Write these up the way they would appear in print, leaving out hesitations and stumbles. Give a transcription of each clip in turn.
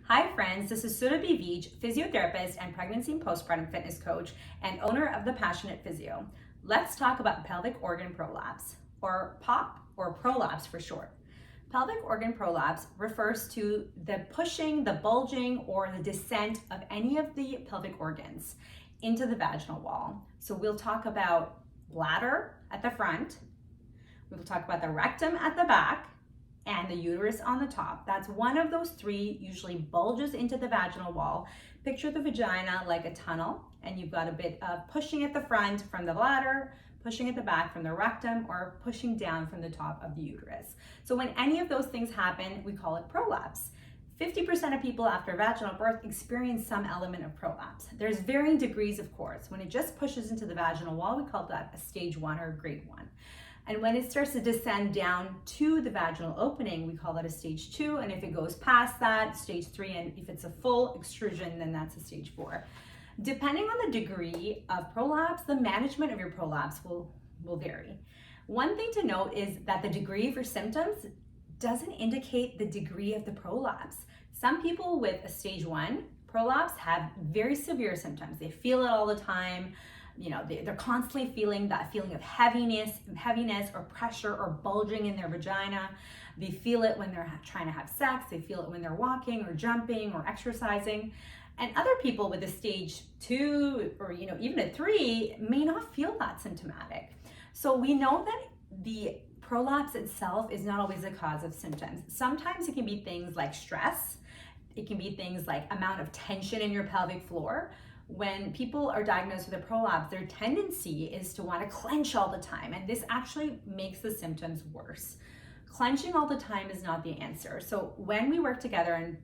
Hi friends, this is SURABHI, physiotherapist and pregnancy and postpartum fitness coach and owner of The Passionate Physio. Let's talk about pelvic organ prolapse, or POP, or prolapse for short. Pelvic organ prolapse refers to the pushing, the bulging, or the descent of any of the pelvic organs into the vaginal wall. So we'll talk about bladder at the front, we will talk about the rectum at the back, and the uterus on the top. That's one of those three usually bulges into the vaginal wall. Picture the vagina like a tunnel, and you've got a bit of pushing at the front from the bladder, pushing at the back from the rectum, or pushing down from the top of the uterus. So when any of those things happen, we call it prolapse. 50% of people after vaginal birth experience some element of prolapse. There's varying degrees, of course. When it just pushes into the vaginal wall, we call that a stage 1 or grade 1. And when it starts to descend down to the vaginal opening, we call that a stage 2. And if it goes past that, stage 3. And if it's a full extrusion, then that's a stage 4. Depending on the degree of prolapse, the management of your prolapse will vary. One thing to note is that the degree of your symptoms doesn't indicate the degree of the prolapse. Some people with a stage 1 prolapse have very severe symptoms. They feel it all the time. You know, they're constantly feeling that feeling of heaviness or pressure or bulging in their vagina. They feel it when they're trying to have sex. They feel it when they're walking or jumping or exercising. And other people with a stage 2 or even a 3 may not feel that symptomatic. So we know that the prolapse itself is not always the cause of symptoms. Sometimes it can be things like stress. It can be things like amount of tension in your pelvic floor. When people are diagnosed with a prolapse, their tendency is to want to clench all the time, and this actually makes the symptoms worse. Clenching all the time is not the answer. So when we work together in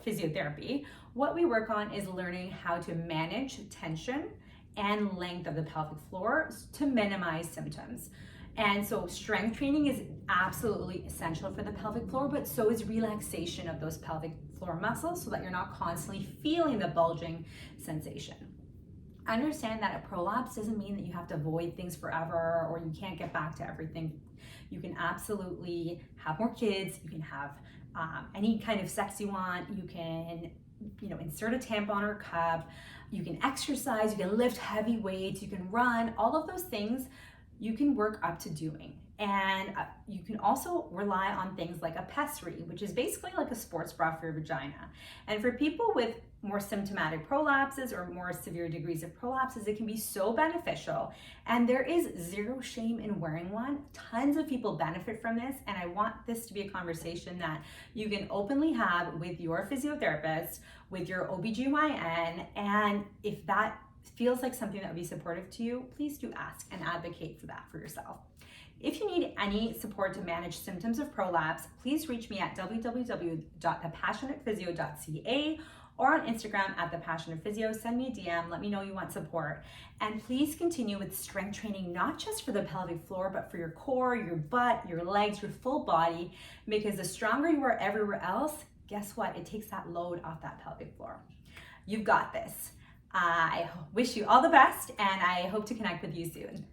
physiotherapy, what we work on is learning how to manage tension and length of the pelvic floor to minimize symptoms. And so strength training is absolutely essential for the pelvic floor, but so is relaxation of those pelvic floor muscles so that you're not constantly feeling the bulging sensation. Understand that a prolapse doesn't mean that you have to avoid things forever or you can't get back to everything. You can absolutely have more kids, you can have any kind of sex you want, you can insert a tampon or cup, you can exercise, you can lift heavy weights, you can run, all of those things you can work up to doing. And you can also rely on things like a pessary, which is basically like a sports bra for your vagina. And for people with more symptomatic prolapses or more severe degrees of prolapses, it can be so beneficial. And there is zero shame in wearing one. Tons of people benefit from this. And I want this to be a conversation that you can openly have with your physiotherapist, with your OBGYN. And if that feels like something that would be supportive to you, please do ask and advocate for that for yourself. If you need any support to manage symptoms of prolapse, please reach me at www.thepassionatephysio.ca or on Instagram at thepassionatephysio. Send me a DM, let me know you want support. And please continue with strength training, not just for the pelvic floor, but for your core, your butt, your legs, your full body, because the stronger you are everywhere else, guess what? It takes that load off that pelvic floor. You've got this. I wish you all the best, and I hope to connect with you soon.